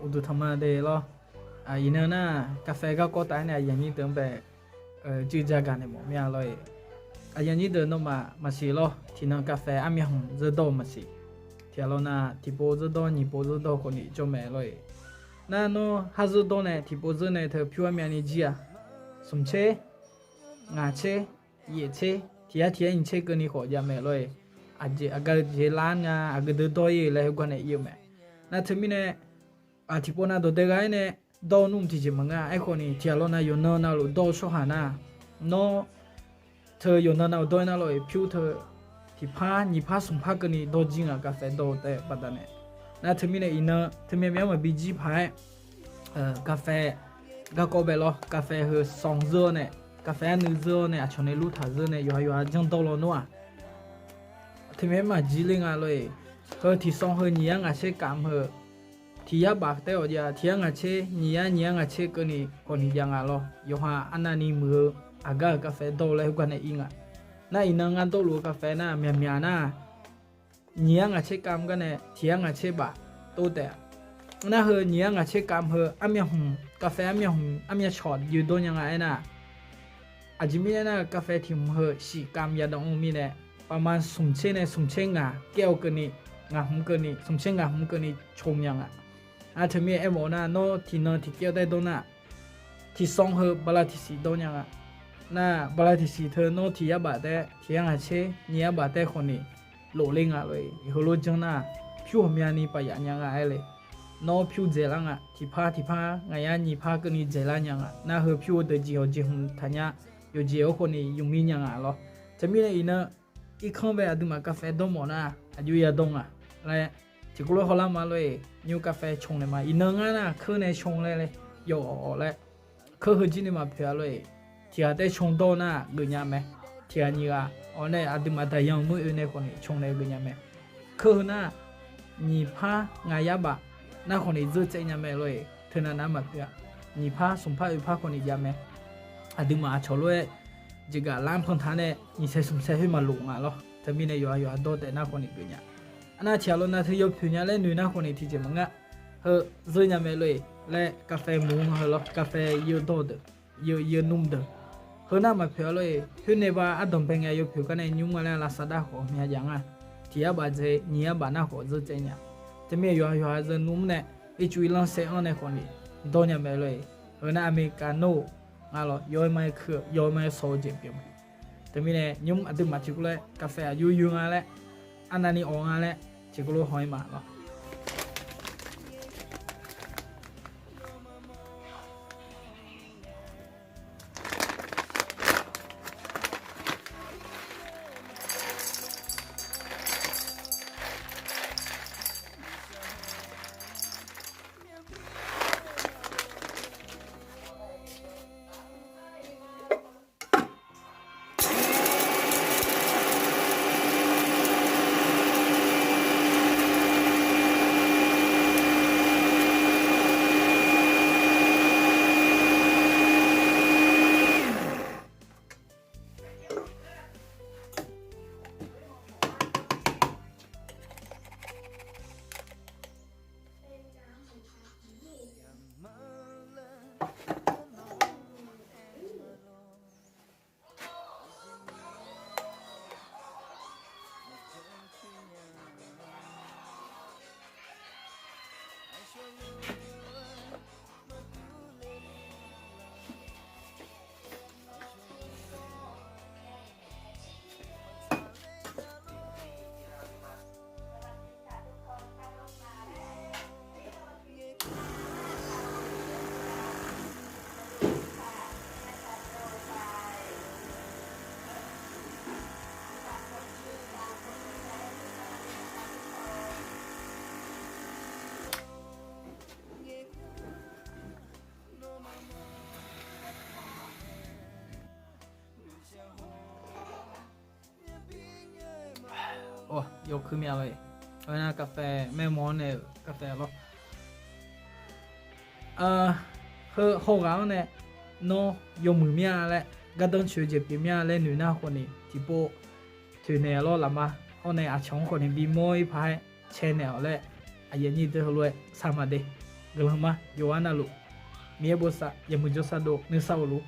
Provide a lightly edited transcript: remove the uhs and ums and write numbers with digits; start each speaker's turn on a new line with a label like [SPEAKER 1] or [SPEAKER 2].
[SPEAKER 1] udu thama de lo ina na cafe ga ko tai na yan ni tung be ji ja ga ne mo mya lo yan ni de no ma si lo ti na cafe a mi hong ze do ma si ti lo na ti po ze do ni po ze do ko ni jo me lo na no ha ze do ne ti po ze ne the pyu mya ni ji a sum che nga che ye che ti ya ti ni che ko ni ho ja me lo agar je lan nga agar de do ye le ko ne ye me na thmi ne ti po na do de ga ne do num ti je manga ai ko ni ti lo na yo no na lo do so ha na no thơ yo na do na lo pyu thơ thì pha ni pha sum pha ko ni do jing a cafe do te pata ne na thmi ne ina thmi me ma bi ji phai cafe ga ko be lo cafe he song zo ne cafe nu zo ne a chone lu tha zo ne yo jang do lo no a thmi ma ji ling a lo he thì song he ni nga se kam he thì ya ba te o ya thì nga che ni nga che ko ni yang a lo yo ha anani mu aga cafe do le ko ne inga na ina nga do lu cafe na mya na ni nga che kam ga ne thì nga che ba to te na he ni nga che kam he amya hum cafe amya shot yu do nya nga ai na ajimi na cafe thim he si kam ya dong mi neประมาณสุ่มเช่งอ่ะแก้วกันนี่งาหุ่มกันนี่สุ่มเช่งงาหุ่มกันนี่ชงยังอ่ะถึงมีเอ็มโอน่ะโนที่นอนที่แก้วได้โดนน่ะที่ซองเฮบลาที่สีโดนยังอ่ะน่ะบลาที่สีเธอโนที่ยาบาดแต่ที่ยังอาเช่นี่ยาบาดแต่คนนี้โหลเล่งอ่ะเลยฮัลโหลจังน่ะผิวมีอันนี้ไปยังอ่ะไอ้เลยโนผิวเจริญอ่ะที่พาไงยันนี่พากันนี่เจริญยังอ่ะน่ะเฮผิวเดจิโอจิหุ่นทันยาอยู่เจียวคนนี้ยุ่งมียังอ่ะหรอจะมีอะไรอีกเนาะอีกข้างแบบดูมากาแฟดมนะอายุยาดงอ่ะอะไรที่กูรู้เขาเล่ามาเลยนิวกาแฟชงเลยมาอีนึงอ่ะนะคือในชงเลยโย่เลยคือหื้อจีนี่มาเพื่อเลยที่อาได้ชงโตนะกุญยาไหมที่อันนี้อ่ะอ๋อเนี่ยอาดูมาแต่ยังมืออื่นในคนนี้ชงเลยกุญยาไหมคือน่ะนี่พางายาบะน่าคนนี้จะใจยังไม่เลยเธอน่ะน้ำมาเพื่อนี่พาสมพาอุพาคนนี้ยังไหมอาดูมาชอบเลย这个蓝棚它呢，你才什么才会嘛弄啊咯？这边呢有多的那可能个呀，那前路那是有朋友来女那可能提前么个，和人家没来来咖啡木和咯，咖啡有多的，有浓的，和那么票嘞，和那把阿东朋友有票个呢，你们来拉萨达河面讲啊，提下把这你也把那河子这样，这边有人弄呢，一注意让谁安那可能，多年没来，和那没干弄。啊咯，要买课，要买烧煎饼。แต่มีเนี่ยยุ่งอันที่มาชิคุเลยกาแฟยุ่งอะไรอันนั้นนี่อ่อนอะไรชิคุเลยหอยมาเนาะโอ้ยกขึ้นมาเลยเพราะน่ะกาแฟแม่มอนเนี่ยกาแฟหรอคือห้องเราเนี่ยโนยมือเมียแหละก็ต้องช่วยเจ็บเมียเล่นหนูหน้าคนนี้ที่โบถือเนี่ยรอละมาห้องในอาช่องคนนี้บีมอยพายเชนแนลและอายันนี่เดือดรวยสามารถเด gelama yoana lu mie bosa ya mujosa do nesa lu